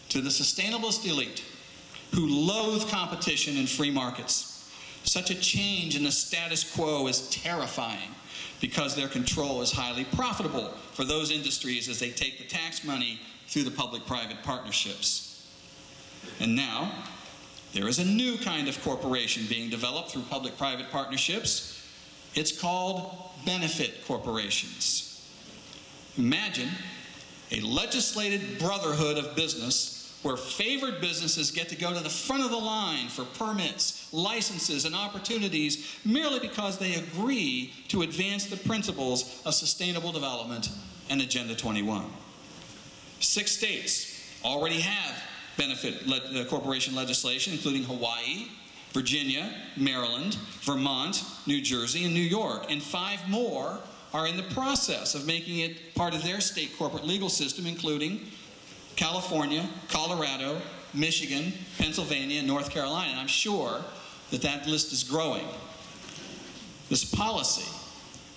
To the sustainabilist elite, who loathe competition in free markets, such a change in the status quo is terrifying because their control is highly profitable for those industries as they take the tax money through the public-private partnerships. And now, there is a new kind of corporation being developed through public-private partnerships. It's called benefit corporations. Imagine a legislated brotherhood of business where favored businesses get to go to the front of the line for permits, licenses, and opportunities merely because they agree to advance the principles of sustainable development and Agenda 21. 6 states already have benefit corporation legislation, including Hawaii, Virginia, Maryland, Vermont, New Jersey, and New York. And 5 more are in the process of making it part of their state corporate legal system, including California, Colorado, Michigan, Pennsylvania, and North Carolina. And I'm sure that that list is growing. This policy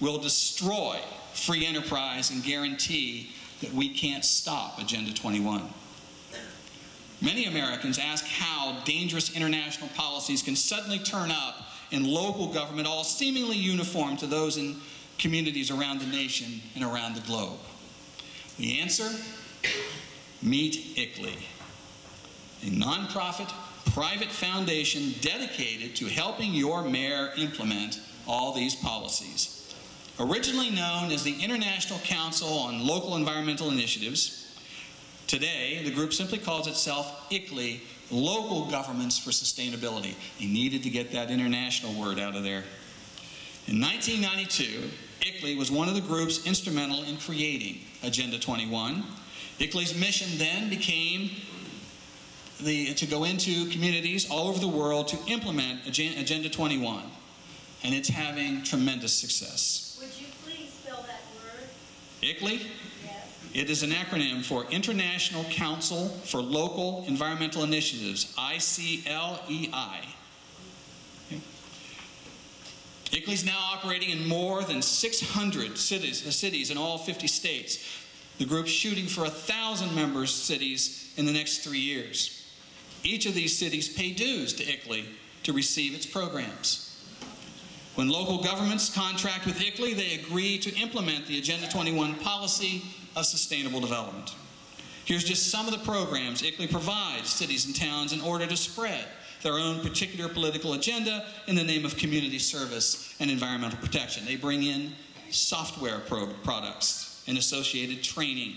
will destroy free enterprise and guarantee that we can't stop Agenda 21. Many Americans ask how dangerous international policies can suddenly turn up in local government, all seemingly uniform to those in communities around the nation and around the globe. The answer? Meet ICLEI, a nonprofit private foundation dedicated to helping your mayor implement all these policies. Originally known as the International Council on Local Environmental Initiatives, today the group simply calls itself ICLEI, Local Governments for Sustainability. They needed to get that international word out of there. In 1992, ICLEI was one of the groups instrumental in creating Agenda 21. ICLEI's mission then became to go into communities all over the world to implement Agenda 21, and it's having tremendous success. Would you please spell that word? ICLEI? Yes. It is an acronym for International Council for Local Environmental Initiatives, ICLEI. Okay. ICLEI is now operating in more than 600 cities in all 50 states. The group's shooting for 1,000 member cities in the next 3 years. Each of these cities pay dues to ICLEI to receive its programs. When local governments contract with ICLEI, they agree to implement the Agenda 21 policy of sustainable development. Here's just some of the programs ICLEI provides cities and towns in order to spread their own particular political agenda in the name of community service and environmental protection. They bring in software products and associated training,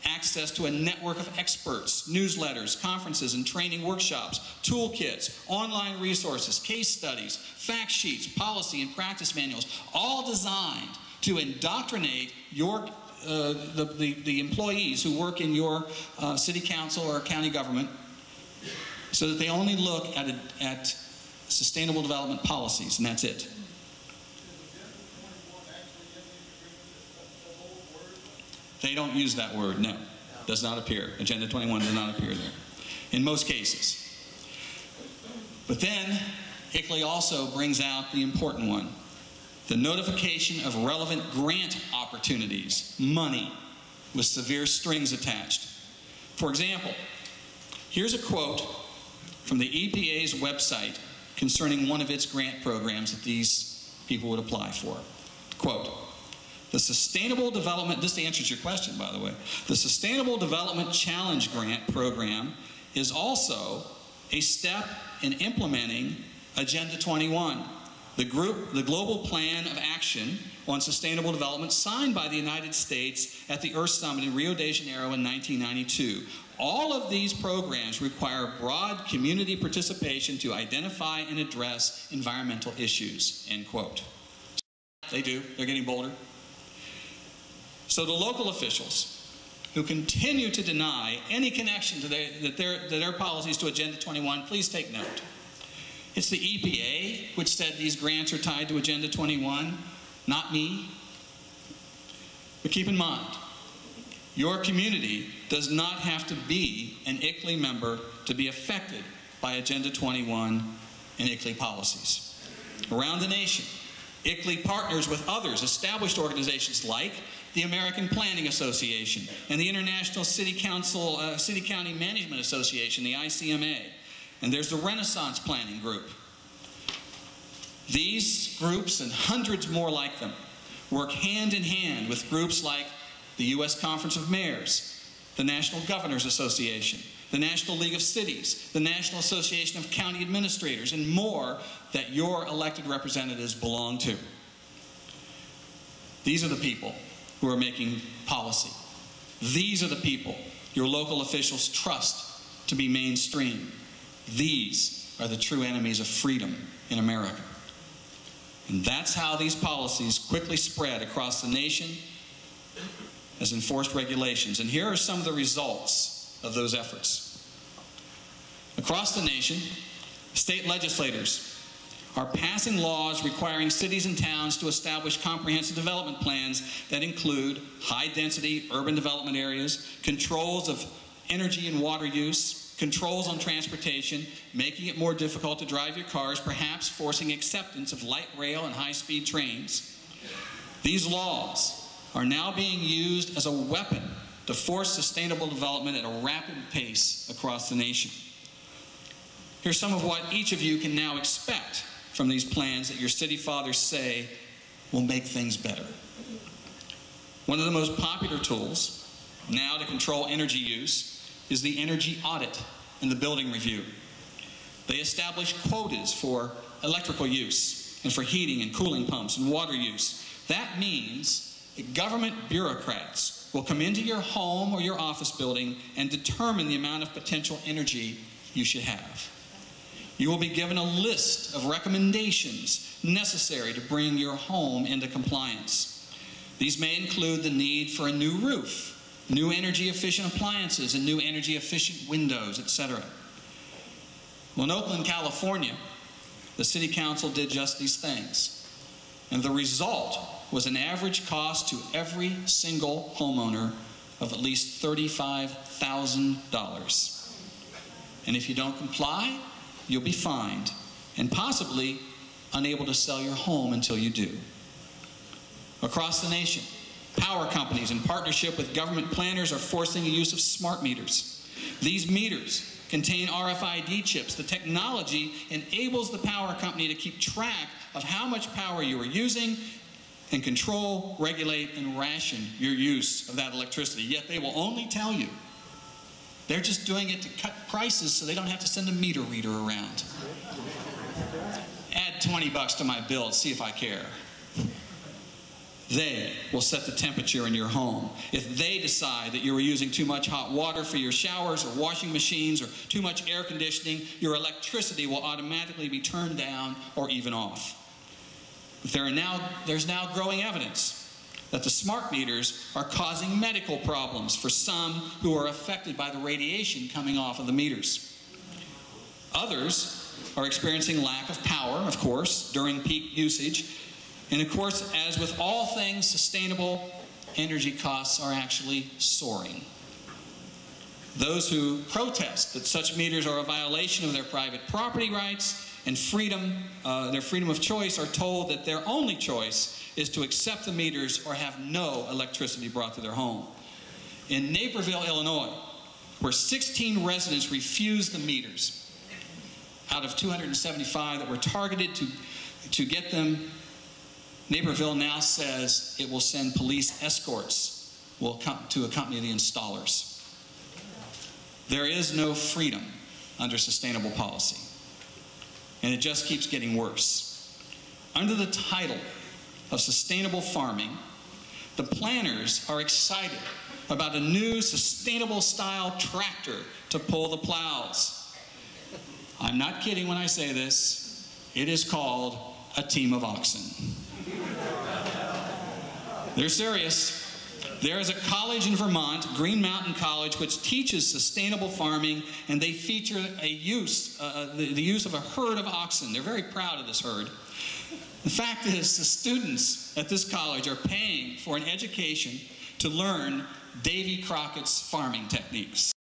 access to a network of experts, newsletters, conferences, and training workshops, toolkits, online resources, case studies, fact sheets, policy and practice manuals, all designed to indoctrinate your the employees who work in your city council or county government so that they only look at sustainable development policies, and that's it. They don't use that word, no. Does not appear. Agenda 21 does not appear there in most cases. But then, ICLEI also brings out the important one, the notification of relevant grant opportunities, money, with severe strings attached. For example, here's a quote from the EPA's website concerning one of its grant programs that these people would apply for. Quote, the Sustainable Development, this answers your question, by the way. The Sustainable Development Challenge Grant Program is also a step in implementing Agenda 21, the global plan of action on sustainable development signed by the United States at the Earth Summit in Rio de Janeiro in 1992. All of these programs require broad community participation to identify and address environmental issues, end quote. They do. They're getting bolder. So the local officials who continue to deny any connection to their policies to Agenda 21, please take note. It's the EPA which said these grants are tied to Agenda 21, not me. But keep in mind, your community does not have to be an ICLEI member to be affected by Agenda 21 and ICLEI policies. Around the nation, ICLEI partners with others, established organizations like the American Planning Association, and the International City County Management Association, the ICMA. And there's the Renaissance Planning Group. These groups and hundreds more like them work hand in hand with groups like the U.S. Conference of Mayors, the National Governors Association, the National League of Cities, the National Association of County Administrators, and more that your elected representatives belong to. These are the people who are making policy. These are the people your local officials trust to be mainstream. These are the true enemies of freedom in America. And that's how these policies quickly spread across the nation as enforced regulations. And here are some of the results of those efforts. Across the nation, state legislators are passing laws requiring cities and towns to establish comprehensive development plans that include high-density urban development areas, controls of energy and water use, controls on transportation, making it more difficult to drive your cars, perhaps forcing acceptance of light rail and high-speed trains. These laws are now being used as a weapon to force sustainable development at a rapid pace across the nation. Here's some of what each of you can now expect from these plans that your city fathers say will make things better. One of the most popular tools now to control energy use is the energy audit and the building review. They establish quotas for electrical use and for heating and cooling pumps and water use. That means that government bureaucrats will come into your home or your office building and determine the amount of potential energy you should have. You will be given a list of recommendations necessary to bring your home into compliance. These may include the need for a new roof, new energy-efficient appliances, and new energy-efficient windows, etc. Well, in Oakland, California, the City Council did just these things. And the result was an average cost to every single homeowner of at least $35,000. And if you don't comply, you'll be fined and possibly unable to sell your home until you do. Across the nation, power companies in partnership with government planners are forcing the use of smart meters. These meters contain RFID chips. The technology enables the power company to keep track of how much power you are using and control, regulate, and ration your use of that electricity. Yet they will only tell you. They're just doing it to cut prices so they don't have to send a meter reader around. Add 20 bucks to my bill, see if I care. They will set the temperature in your home. If they decide that you are using too much hot water for your showers or washing machines or too much air conditioning, your electricity will automatically be turned down or even off. There's now growing evidence that the smart meters are causing medical problems for some who are affected by the radiation coming off of the meters. Others are experiencing lack of power, of course, during peak usage. And of course, as with all things sustainable, energy costs are actually soaring. Those who protest that such meters are a violation of their private property rights and freedom, their freedom of choice, are told that their only choice is to accept the meters or have no electricity brought to their home. In Naperville, Illinois, where 16 residents refused the meters out of 275 that were targeted to get them, Naperville now says it will send police escorts to accompany the installers. There is no freedom under sustainable policy, and it just keeps getting worse. Under the title of sustainable farming, the planners are excited about a new sustainable style tractor to pull the plows. I'm not kidding when I say this. It is called a team of oxen. They're serious. There is a college in Vermont, Green Mountain College, which teaches sustainable farming, and they feature the use of a herd of oxen. They're very proud of this herd. The fact is, the students at this college are paying for an education to learn Davy Crockett's farming techniques.